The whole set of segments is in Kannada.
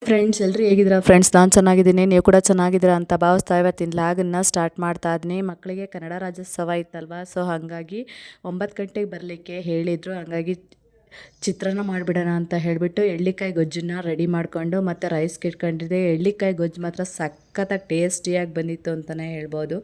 ಫ್ರೆಂಡ್ಸ್ ಎಲ್ಲರೂ ಹೇಗಿದ್ದೀರಾ ಫ್ರೆಂಡ್ಸ್? ನಾನು ಚೆನ್ನಾಗಿದ್ದೀನಿ, ನೀವು ಕೂಡ ಚೆನ್ನಾಗಿದ್ದೀರಾ ಅಂತ ಭಾವಿಸ್ತಾ ಇವತ್ತಿನ ಲಾಗನ್ನು ಸ್ಟಾರ್ಟ್ ಮಾಡ್ತಾ ಇದ್ದೀನಿ. ಮಕ್ಕಳಿಗೆ ಕನ್ನಡ ರಾಜ್ಯೋತ್ಸವ ಇತ್ತಲ್ವ, ಸೊ ಹಾಗಾಗಿ 9 ಗಂಟೆಗೆ ಬರಲಿಕ್ಕೆ ಹೇಳಿದರು. ಹಾಗಾಗಿ ಚಿತ್ರಾನ್ನ ಮಾಡಿಬಿಡೋಣ ಅಂತ ಹೇಳಿಬಿಟ್ಟು ಎಳ್ಳಿಕಾಯಿ ಗೊಜ್ಜನ್ನು ರೆಡಿ ಮಾಡಿಕೊಂಡು ಮತ್ತು ರೈಸ್ಗೆ ಇಟ್ಕೊಂಡಿದ್ದೆ. ಎಳ್ಳಿಕಾಯಿ ಗೊಜ್ಜು ಮಾತ್ರ ಸಖತ್ತಾಗಿ ಟೇಸ್ಟಿಯಾಗಿ ಬಂದಿತ್ತು ಅಂತಲೇ ಹೇಳ್ಬೋದು.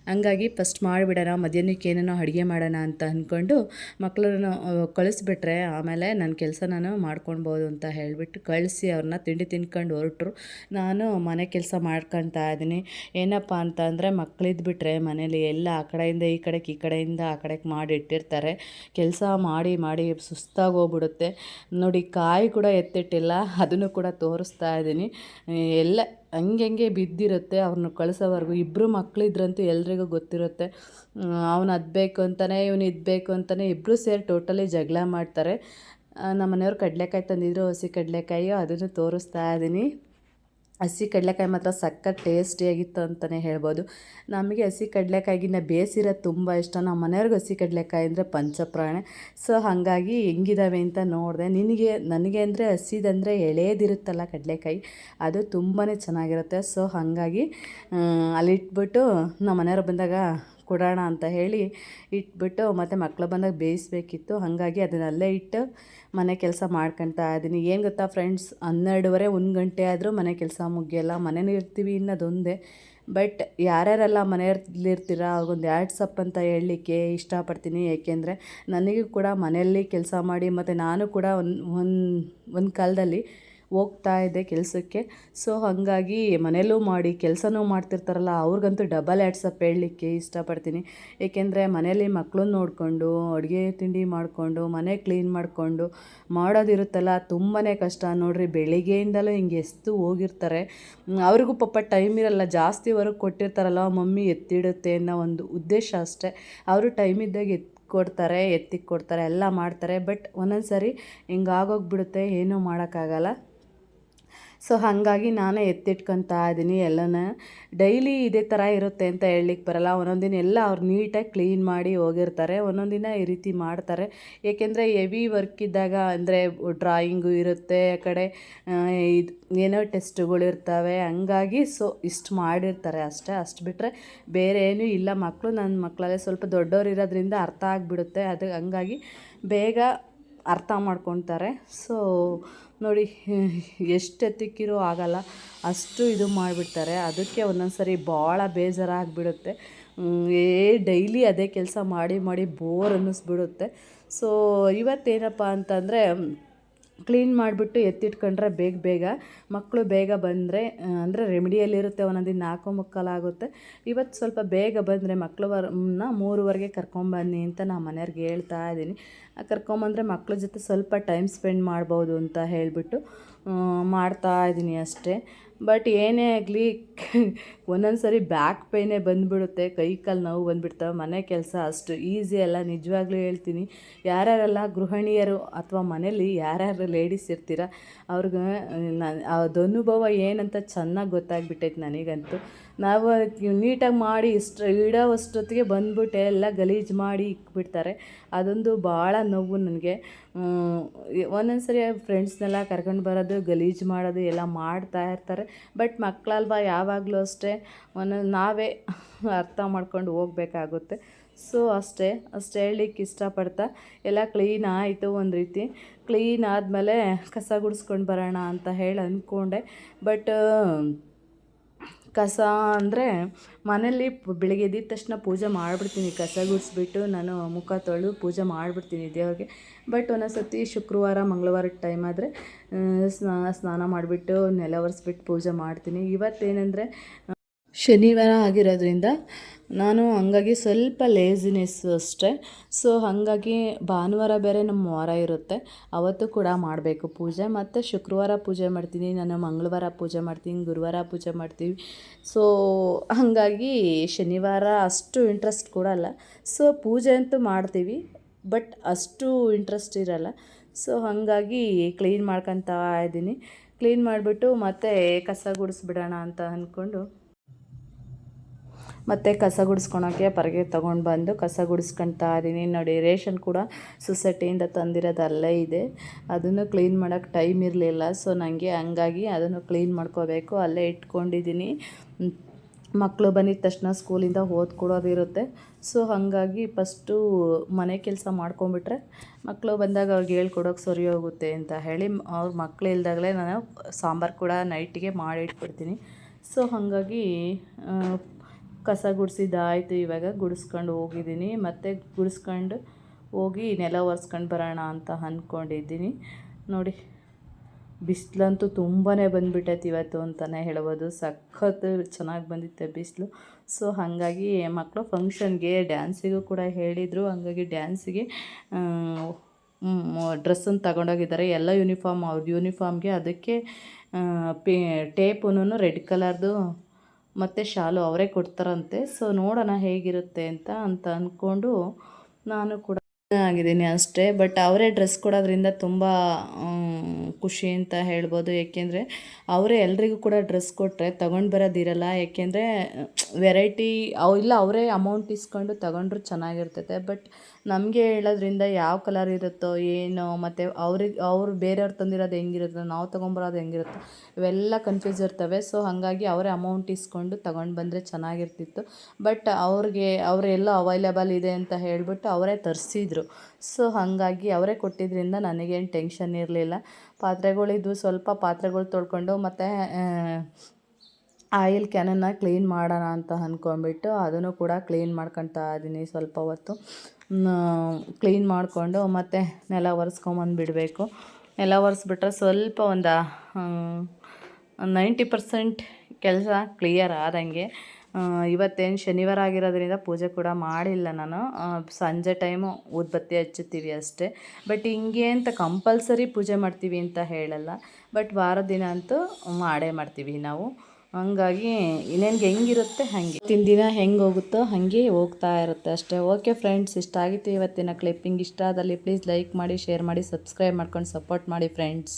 ಹಂಗಾಗಿ ಫಸ್ಟ್ ಮಾಡಿಬಿಡೋಣ, ಮಧ್ಯಾಹ್ನಕ್ಕೆ ಏನೇನೋ ಅಡುಗೆ ಮಾಡೋಣ ಅಂತ ಅಂದ್ಕೊಂಡು ಮಕ್ಕಳನ್ನು ಕಳಿಸ್ಬಿಟ್ರೆ ಆಮೇಲೆ ನನ್ನ ಕೆಲಸ ನಾನು ಮಾಡ್ಕೊಳ್ಬೋದು ಅಂತ ಹೇಳಿಬಿಟ್ಟು ಕಳಿಸಿ ಅವ್ರನ್ನ ತಿಂಡಿ ತಿನ್ಕೊಂಡು ಹೊರಟ್ರು. ನಾನು ಮನೆ ಕೆಲಸ ಮಾಡ್ಕೊಳ್ತಾ ಇದ್ದೀನಿ. ಏನಪ್ಪ ಅಂತ ಅಂದರೆ ಮಕ್ಕಳಿದ್ಬಿಟ್ರೆ ಮನೇಲಿ ಎಲ್ಲ ಆ ಕಡೆಯಿಂದ ಈ ಕಡೆಗೆ ಈ ಕಡೆಯಿಂದ ಆ ಕಡೆಗೆ ಮಾಡಿ ಇಟ್ಟಿರ್ತಾರೆ. ಕೆಲಸ ಮಾಡಿ ಮಾಡಿ ಸುಸ್ತಾಗಿ ಹೋಗ್ಬಿಡುತ್ತೆ ನೋಡಿ. ಕಾಯಿ ಕೂಡ ಎತ್ತಿಟ್ಟಿಲ್ಲ, ಅದನ್ನು ಕೂಡ ತೋರಿಸ್ತಾ ಇದ್ದೀನಿ. ಎಲ್ಲ ಹಂಗೆ ಬಿದ್ದಿರುತ್ತೆ ಅವ್ರನ್ನ ಕಳಿಸೋವರೆಗೂ. ಇಬ್ಬರು ಮಕ್ಕಳಿದ್ರಂತೂ ಎಲ್ರಿಗೂ ಗೊತ್ತಿರುತ್ತೆ, ಅವನು ಅದು ಬೇಕು ಅಂತಾನೆ ಇವನು ಇದು ಬೇಕು ಅಂತಾನೆ ಇಬ್ಬರು ಸೇರಿ ಟೋಟಲಿ ಜಗಳ ಮಾಡ್ತಾರೆ. ನಮ್ಮ ಮನೆಯವ್ರು ಕಡಲೆಕಾಯಿ ತಂದಿದ್ರು, ಹಸಿ ಕಡಲೆಕಾಯಿ, ಅದನ್ನು ತೋರಿಸ್ತಾ ಇದ್ದೀನಿ. ಹಸಿ ಕಡಲೆಕಾಯಿ ಮಾತ್ರ ಸಖತ್ ಟೇಸ್ಟಿಯಾಗಿತ್ತು ಅಂತಲೇ ಹೇಳ್ಬೋದು. ನಮಗೆ ಹಸಿ ಕಡಲೆಕಾಯಿಗಿನ್ನ ಬೇಯಿಸಿರೋದು ತುಂಬ ಇಷ್ಟ. ನಮ್ಮ ಮನೆಯವ್ರಿಗೆ ಹಸಿ ಕಡಲೆಕಾಯಿ ಅಂದರೆ ಪಂಚಪ್ರಾಣ. ಸೊ ಹಾಗಾಗಿ ಹೆಂಗಿದ್ದಾವೆ ಅಂತ ನೋಡಿದೆ. ನನಗೆ ಅಂದರೆ ಹಸಿದಂದರೆ ಎಳೆದಿರುತ್ತಲ್ಲ ಕಡಲೆಕಾಯಿ, ಅದು ತುಂಬಾ ಚೆನ್ನಾಗಿರುತ್ತೆ. ಸೊ ಹಾಗಾಗಿ ಅಲ್ಲಿಟ್ಬಿಟ್ಟು ನಮ್ಮ ಮನೆಯವ್ರು ಬಂದಾಗ ಕೊಡೋಣ ಅಂತ ಹೇಳಿ ಇಟ್ಬಿಟ್ಟು ಮತ್ತು ಮಕ್ಕಳು ಬಂದಾಗ ಬೇಯಿಸ್ಬೇಕಿತ್ತು. ಹಾಗಾಗಿ ಅದನ್ನ ಅಲ್ಲೇ ಇಟ್ಟು ಮನೆ ಕೆಲಸ ಮಾಡ್ಕೊಳ್ತಾ ಇದ್ದೀನಿ. ಏನು ಗೊತ್ತಾ ಫ್ರೆಂಡ್ಸ್, 12:30 1 ಗಂಟೆ ಆದರೂ ಮನೆ ಕೆಲಸ ಮುಗಿಯಲ್ಲ. ಮನೇಲಿ ಇರ್ತೀವಿ ಇನ್ನೊಂದೇ. ಬಟ್ ಯಾರ್ಯಾರೆಲ್ಲ ಮನೆಯಲ್ಲಿರ್ತೀರ ಅವ್ರಿಗೊಂದು ವಾಟ್ಸಪ್ ಅಂತ ಹೇಳಲಿಕ್ಕೆ ಇಷ್ಟಪಡ್ತೀನಿ. ಏಕೆಂದರೆ ನನಗೂ ಕೂಡ ಮನೆಯಲ್ಲಿ ಕೆಲಸ ಮಾಡಿ ಮತ್ತು ನಾನು ಕೂಡ ಒಂದು ಕಾಲದಲ್ಲಿ ಹೋಗ್ತಾ ಇದ್ದೆ ಕೆಲಸಕ್ಕೆ. ಸೊ ಹಾಗಾಗಿ ಮನೇಲೂ ಮಾಡಿ ಕೆಲಸನೂ ಮಾಡ್ತಿರ್ತಾರಲ್ಲ ಅವ್ರಿಗಂತೂ ಡಬಲ್ ವಾಟ್ಸಪ್ ಹೇಳಲಿಕ್ಕೆ ಇಷ್ಟಪಡ್ತೀನಿ. ಏಕೆಂದರೆ ಮನೇಲಿ ಮಕ್ಕಳನ್ನ ನೋಡಿಕೊಂಡು ಅಡುಗೆ ತಿಂಡಿ ಮಾಡಿಕೊಂಡು ಮನೆ ಕ್ಲೀನ್ ಮಾಡಿಕೊಂಡು ಮಾಡೋದಿರುತ್ತಲ್ಲ, ತುಂಬಾ ಕಷ್ಟ ನೋಡಿರಿ. ಬೆಳಿಗ್ಗೆಯಿಂದಲೂ ಹಿಂಗೆ ಎಸ್ತು ಹೋಗಿರ್ತಾರೆ. ಅವ್ರಿಗೂ ಪಾಪ ಟೈಮ್ ಇರಲ್ಲ, ಜಾಸ್ತಿ ವರ್ಕ್ ಕೊಟ್ಟಿರ್ತಾರಲ್ಲ ಮಮ್ಮಿ ಎತ್ತಿಡುತ್ತೆ ಅನ್ನೋ ಒಂದು ಉದ್ದೇಶ ಅಷ್ಟೇ. ಅವರು ಟೈಮ್ ಇದ್ದಾಗ ಎತ್ತಿಗೆ ಕೊಡ್ತಾರೆ, ಎಲ್ಲ ಮಾಡ್ತಾರೆ. ಬಟ್ ಒಂದೊಂದು ಸರಿ ಹಿಂಗಾಗೋಗ್ಬಿಡುತ್ತೆ, ಏನೂ ಮಾಡೋಕ್ಕಾಗಲ್ಲ. ಸೊ ಹಾಗಾಗಿ ನಾನೇ ಎತ್ತಿಟ್ಕೊತಾ ಇದ್ದೀನಿ ಎಲ್ಲನ. ಡೈಲಿ ಇದೇ ಥರ ಇರುತ್ತೆ ಅಂತ ಹೇಳಲಿಕ್ಕೆ ಬರಲ್ಲ. ಒಂದೊಂದು ದಿನ ಎಲ್ಲ ಅವ್ರು ನೀಟಾಗಿ ಕ್ಲೀನ್ ಮಾಡಿ ಹೋಗಿರ್ತಾರೆ, ಒಂದೊಂದು ದಿನ ಈ ರೀತಿ ಮಾಡ್ತಾರೆ. ಏಕೆಂದರೆ ಹೆವಿ ವರ್ಕ್ ಇದ್ದಾಗ ಅಂದರೆ ಡ್ರಾಯಿಂಗು ಇರುತ್ತೆ, ಆ ಕಡೆ ಇದು ಏನೋ ಟೆಸ್ಟ್ಗಳಿರ್ತವೆ. ಹಂಗಾಗಿ ಸೊ ಇಷ್ಟು ಮಾಡಿರ್ತಾರೆ ಅಷ್ಟು ಬಿಟ್ಟರೆ ಬೇರೆ ಏನೂ ಇಲ್ಲ. ನನ್ನ ಮಕ್ಕಳಲ್ಲೇ ಸ್ವಲ್ಪ ದೊಡ್ಡವ್ರು ಇರೋದ್ರಿಂದ ಅರ್ಥ ಆಗಿಬಿಡುತ್ತೆ. ಅದು ಹಂಗಾಗಿ ಬೇಗ ಅರ್ಥ ಮಾಡ್ಕೊತಾರೆ. ಸೊ ನೋಡಿ, ಎಷ್ಟು ಎತ್ತಿಕ್ಕಿರೂ ಆಗಲ್ಲ, ಅಷ್ಟು ಇದು ಮಾಡಿಬಿಡ್ತಾರೆ. ಅದಕ್ಕೆ ಒಂದೊಂದು ಸರಿ ಭಾಳ ಬೇಜಾರಾಗಿಬಿಡುತ್ತೆ. ಡೈಲಿ ಅದೇ ಕೆಲಸ ಮಾಡಿ ಮಾಡಿ ಬೋರ್ ಅನ್ನಿಸ್ಬಿಡುತ್ತೆ. ಸೊ ಇವತ್ತೇನಪ್ಪ ಅಂತಂದರೆ ಕ್ಲೀನ್ ಮಾಡಿಬಿಟ್ಟು ಎತ್ತಿಟ್ಕೊಂಡ್ರೆ ಬೇಗ ಮಕ್ಕಳು ಬೇಗ ಬಂದರೆ ಅಂದರೆ ರೆಮಿಡಿಯಲ್ಲಿರುತ್ತೆ. ಒಂದೊಂದು ದಿನ 4:45 ಆಗುತ್ತೆ. ಇವತ್ತು ಸ್ವಲ್ಪ ಬೇಗ ಬಂದರೆ ಮಕ್ಕಳು 3:15ಗೆ ಕರ್ಕೊಂಬನ್ನಿ ಅಂತ ನಾನು ಮನೆಯವ್ರಿಗೆ ಹೇಳ್ತಾ ಇದ್ದೀನಿ. ಕರ್ಕೊಂಬಂದರೆ ಮಕ್ಕಳ ಜೊತೆ ಸ್ವಲ್ಪ ಟೈಮ್ ಸ್ಪೆಂಡ್ ಮಾಡ್ಬೋದು ಅಂತ ಹೇಳಿಬಿಟ್ಟು ಮಾಡ್ತಾ ಇದ್ದೀನಿ ಅಷ್ಟೇ. ಬಟ್ ಏನೇ ಆಗಲಿ ಒಂದೊಂದು ಸರಿ ಬ್ಯಾಕ್ ಪೇಯ್ನೇ ಬಂದುಬಿಡುತ್ತೆ, ಕೈ ಕಾಲು ನೋವು ಬಂದುಬಿಡ್ತವೆ. ಮನೆ ಕೆಲಸ ಅಷ್ಟು ಈಸಿ ಅಲ್ಲ, ನಿಜವಾಗ್ಲೂ ಹೇಳ್ತೀನಿ. ಯಾರ್ಯಾರೆಲ್ಲ ಗೃಹಿಣಿಯರು ಅಥವಾ ಮನೇಲಿ ಯಾರ್ಯಾರು ಲೇಡೀಸ್ ಇರ್ತೀರ ಅವ್ರಿಗೆ ಅದು ಅನುಭವ ಏನಂತ ಚೆನ್ನಾಗಿ ಗೊತ್ತಾಗ್ಬಿಟ್ಟೈತೆ ನನಗಂತೂ. ನಾವು ನೀಟಾಗಿ ಮಾಡಿ ಇಡೋವಷ್ಟೊತ್ತಿಗೆ ಬಂದ್ಬಿಟ್ಟು ಎಲ್ಲ ಗಲೀಜು ಮಾಡಿ ಇಕ್ಬಿಡ್ತಾರೆ. ಅದೊಂದು ಭಾಳ ನೋವು ನನಗೆ. ಒಂದೊಂದು ಸರಿ ಫ್ರೆಂಡ್ಸ್ನೆಲ್ಲ ಕರ್ಕೊಂಡು ಬರೋದು, ಗಲೀಜು ಮಾಡೋದು ಎಲ್ಲ ಮಾಡ್ತಾ ಇರ್ತಾರೆ. ಬಟ್ ಮಕ್ಕಳಲ್ವ, ಯಾವಾಗಲೂ ಅಷ್ಟೇ ನಾವೇ ಅರ್ಥ ಮಾಡ್ಕೊಂಡು ಹೋಗ್ಬೇಕಾಗುತ್ತೆ. ಸೊ ಅಷ್ಟೇ ಹೇಳಲಿಕ್ಕೆ ಇಷ್ಟಪಡ್ತಾ ಎಲ್ಲ ಕ್ಲೀನ್ ಆಯಿತು. ಒಂದು ರೀತಿ ಕ್ಲೀನ್ ಆದಮೇಲೆ ಕಸ ಗುಡಿಸ್ಕೊಂಡು ಬರೋಣ ಅಂತ ಹೇಳಿ ಅಂದ್ಕೊಂಡೆ. ಬಟ್ ಕಸ ಅಂದರೆ ಮನೇಲಿ ಬೆಳಿಗ್ಗೆ ಎದ್ದಿದ ತಕ್ಷಣ ಪೂಜೆ ಮಾಡಿಬಿಡ್ತೀನಿ. ಕಸ ಗುಡಿಸ್ಬಿಟ್ಟು ನಾನು ಮುಖ ತೊಳೆದು ಪೂಜೆ ಮಾಡಿಬಿಡ್ತೀನಿ ದೇವ್ರಿಗೆ. ಬಟ್ ಒಂದೊಂದು ಸರ್ತಿ ಶುಕ್ರವಾರ ಮಂಗಳವಾರದ ಟೈಮ್ ಆದರೆ ಸ್ನಾನ ಮಾಡಿಬಿಟ್ಟು ನೆಲ ಒರೆಸ್ಬಿಟ್ಟು ಪೂಜೆ ಮಾಡ್ತೀನಿ. ಇವತ್ತೇನೆಂದರೆ ಶನಿವಾರ ಆಗಿರೋದ್ರಿಂದ ನಾನು ಹಂಗಾಗಿ ಸ್ವಲ್ಪ ಲೇಜಿನೆಸ್ಸು ಅಷ್ಟೇ. ಸೊ ಹಾಗಾಗಿ ಭಾನುವಾರ ಬೇರೆ ನಮ್ಮ ವಾರ ಇರುತ್ತೆ, ಅವತ್ತು ಕೂಡ ಮಾಡಬೇಕು ಪೂಜೆ. ಮತ್ತು ಶುಕ್ರವಾರ ಪೂಜೆ ಮಾಡ್ತೀನಿ ನಾನು, ಮಂಗಳವಾರ ಪೂಜೆ ಮಾಡ್ತೀನಿ, ಗುರುವಾರ ಪೂಜೆ ಮಾಡ್ತೀವಿ. ಸೊ ಹಾಗಾಗಿ ಶನಿವಾರ ಅಷ್ಟು ಇಂಟ್ರೆಸ್ಟ್ ಕೊಡಲ್ಲ. ಸೊ ಪೂಜೆ ಅಂತೂ ಮಾಡ್ತೀವಿ, ಬಟ್ ಅಷ್ಟು ಇಂಟ್ರೆಸ್ಟ್ ಇರಲ್ಲ. ಸೊ ಹಾಗಾಗಿ ಕ್ಲೀನ್ ಮಾಡ್ಕೊತಾ ಇದ್ದೀನಿ. ಕ್ಲೀನ್ ಮಾಡಿಬಿಟ್ಟು ಮತ್ತೆ ಕಸ ಗುಡಿಸ್ಬಿಡೋಣ ಅಂತ ಅಂದ್ಕೊಂಡು ಮತ್ತು ಕಸ ಗುಡಿಸ್ಕೊಳಕ್ಕೆ ಪರಗೆ ತೊಗೊಂಡು ಬಂದು ಕಸ ಗುಡಿಸ್ಕೊಳ್ತಾ ಇದ್ದೀನಿ. ನೋಡಿ, ರೇಷನ್ ಕೂಡ ಸೊಸೈಟಿಯಿಂದ ತಂದಿರೋದು ಅಲ್ಲೇ ಇದೆ. ಅದನ್ನು ಕ್ಲೀನ್ ಮಾಡೋಕ್ಕೆ ಟೈಮ್ ಇರಲಿಲ್ಲ. ಸೊ ನನಗೆ ಹಂಗಾಗಿ ಅದನ್ನು ಕ್ಲೀನ್ ಮಾಡ್ಕೋಬೇಕು, ಅಲ್ಲೇ ಇಟ್ಕೊಂಡಿದ್ದೀನಿ. ಮಕ್ಕಳು ಬಂದಿದ್ದ ತಕ್ಷಣ ಸ್ಕೂಲಿಂದ ಓದ್ಕೊಡೋದಿರುತ್ತೆ. ಸೊ ಹಾಗಾಗಿ ಫಸ್ಟು ಮನೆ ಕೆಲಸ ಮಾಡ್ಕೊಂಬಿಟ್ರೆ ಮಕ್ಕಳು ಬಂದಾಗ ಅವ್ರಿಗೆ ಹೇಳ್ಕೊಡೋಕೆ ಸರಿ ಹೋಗುತ್ತೆ ಅಂತ ಹೇಳಿ ಅವ್ರ ಮಕ್ಕಳು ಇಲ್ದಾಗಲೇ ನಾನು ಸಾಂಬಾರು ಕೂಡ ನೈಟಿಗೆ ಮಾಡಿ ಇಟ್ಬಿಡ್ತೀನಿ. ಸೊ ಹಾಗಾಗಿ ಕಸ ಗುಡಿಸಿದ್ದಾಯಿತು. ಇವಾಗ ಗುಡಿಸ್ಕೊಂಡು ಹೋಗಿದ್ದೀನಿ. ಮತ್ತು ಗುಡಿಸ್ಕೊಂಡು ಹೋಗಿ ನೆಲ ಒರೆಸ್ಕೊಂಡು ಬರೋಣ ಅಂತ ಅಂದ್ಕೊಂಡಿದ್ದೀನಿ. ನೋಡಿ, ಬಿಸಿಲಂತೂ ತುಂಬಾ ಬಂದುಬಿಟ್ಟೈತೆ ಇವತ್ತು ಅಂತಲೇ ಹೇಳ್ಬೋದು. ಸಖತ್ತು ಚೆನ್ನಾಗಿ ಬಂದಿತ್ತೆ ಬಿಸಿಲು. ಸೊ ಹಾಗಾಗಿ ಮಕ್ಕಳು ಫಂಕ್ಷನ್ಗೆ ಡ್ಯಾನ್ಸಿಗೂ ಕೂಡ ಹೇಳಿದರು. ಹಾಗಾಗಿ ಡ್ಯಾನ್ಸಿಗೆ ಡ್ರೆಸ್ಸನ್ನು ತಗೊಂಡೋಗಿದ್ದಾರೆ. ಎಲ್ಲ ಯೂನಿಫಾರ್ಮ್ ಅವ್ರ ಯೂನಿಫಾರ್ಮ್ಗೆ ಅದಕ್ಕೆ ಟೇಪುನು ರೆಡ್ ಕಲರ್ದು ಮತ್ತು ಶಾಲು ಅವರೇ ಕೊಡ್ತಾರಂತೆ. ಸೊ ನೋಡೋಣ ಹೇಗಿರುತ್ತೆ ಅಂತ ಅಂದ್ಕೊಂಡು ನಾನು ಕೂಡ ಆಗಿದ್ದೀನಿ ಅಷ್ಟೇ. ಬಟ್ ಅವರೇ ಡ್ರೆಸ್ ಕೊಡೋದ್ರಿಂದ ತುಂಬ ಖುಷಿ ಅಂತ ಹೇಳ್ಬೋದು. ಏಕೆಂದರೆ ಅವರೇ ಎಲ್ರಿಗೂ ಕೂಡ ಡ್ರೆಸ್ ಕೊಟ್ಟರೆ ತಗೊಂಡು ಬರೋದಿರಲ್ಲ. ಏಕೆಂದರೆ ವೆರೈಟಿ ಇಲ್ಲ, ಅವರೇ ಅಮೌಂಟ್ ಇಸ್ಕೊಂಡು ತಗೊಂಡ್ರು ಚೆನ್ನಾಗಿರ್ತೈತೆ. ಬಟ್ ನಮಗೆ ಹೇಳೋದ್ರಿಂದ ಯಾವ ಕಲರ್ ಇರುತ್ತೋ ಏನೋ, ಮತ್ತು ಅವ್ರು ಬೇರೆಯವ್ರು ತಂದಿರೋದು ಹೆಂಗಿರುತ್ತೋ, ನಾವು ತೊಗೊಂಬರೋದು ಹೆಂಗಿರುತ್ತೋ, ಇವೆಲ್ಲ ಕನ್ಫ್ಯೂಸ್ ಇರ್ತವೆ. ಸೊ ಹಾಗಾಗಿ ಅವರೇ ಅಮೌಂಟ್ ಇಸ್ಕೊಂಡು ತಗೊಂಡು ಬಂದರೆ ಚೆನ್ನಾಗಿರ್ತಿತ್ತು. ಬಟ್ ಅವರೆಲ್ಲ ಅವೈಲೇಬಲ್ ಇದೆ ಅಂತ ಹೇಳಿಬಿಟ್ಟು ಅವರೇ ತರಿಸಿದ್ರು. ಸೊ ಹಾಗಾಗಿ ಅವರೇ ಕೊಟ್ಟಿದ್ದರಿಂದ ನನಗೇನು ಟೆನ್ಷನ್ ಇರಲಿಲ್ಲ. ಪಾತ್ರೆಗಳಿದ್ವು, ಸ್ವಲ್ಪ ಪಾತ್ರೆಗಳು ತೊಳ್ಕೊಂಡು ಮತ್ತು ಆಯಿಲ್ ಕ್ಯಾನನ್ನು ಕ್ಲೀನ್ ಮಾಡೋಣ ಅಂತ ಅಂದ್ಕೊಂಡ್ಬಿಟ್ಟು ಅದನ್ನು ಕೂಡ ಕ್ಲೀನ್ ಮಾಡ್ಕೊತಾ ಇದ್ದೀನಿ. ಸ್ವಲ್ಪ ಹೊತ್ತು ಕ್ಲೀನ್ ಮಾಡಿಕೊಂಡು ಮತ್ತು ನೆಲ ಒರೆಸ್ಕೊಂಬಂದುಬಿಡಬೇಕು. ನೆಲ ಒರೆಸ್ಬಿಟ್ರೆ ಸ್ವಲ್ಪ ಒಂದು 90% ಕೆಲಸ ಕ್ಲಿಯರ್ ಆದಂಗೆ. ಇವತ್ತೇನು ಶನಿವಾರ ಆಗಿರೋದ್ರಿಂದ ಪೂಜೆ ಕೂಡ ಮಾಡಿಲ್ಲ ನಾನು. ಸಂಜೆ ಟೈಮು ಊದುಬತ್ತಿ ಹಚ್ಚುತ್ತೀವಿ ಅಷ್ಟೇ. ಬಟ್ ಹಿಂಗೆ ಅಂತ ಕಂಪಲ್ಸರಿ ಪೂಜೆ ಮಾಡ್ತೀವಿ ಅಂತ ಹೇಳಲ್ಲ. ಬಟ್ ವಾರದ ದಿನ ಅಂತೂ ಮಾಡೇ ಮಾಡ್ತೀವಿ ನಾವು. ಹಂಗಾಗಿ ಇನ್ನೇನ್ಗೆ ಹೆಂಗಿರುತ್ತೆ ಹಾಗೆ ದಿನ ಹೆಂಗೆ ಹೋಗುತ್ತೋ ಹಾಗೆ ಹೋಗ್ತಾ ಇರುತ್ತೆ ಅಷ್ಟೇ. ಓಕೆ ಫ್ರೆಂಡ್ಸ್, ಇಷ್ಟ ಆಗಿತ್ತು ಇವತ್ತಿನ ಕ್ಲಿಪ್ಪಿಂಗ್. ಇಷ್ಟ ಆದಲ್ಲಿ ಪ್ಲೀಸ್ ಲೈಕ್ ಮಾಡಿ, ಶೇರ್ ಮಾಡಿ, ಸಬ್ಸ್ಕ್ರೈಬ್ ಮಾಡ್ಕೊಂಡು ಸಪೋರ್ಟ್ ಮಾಡಿ ಫ್ರೆಂಡ್ಸ್.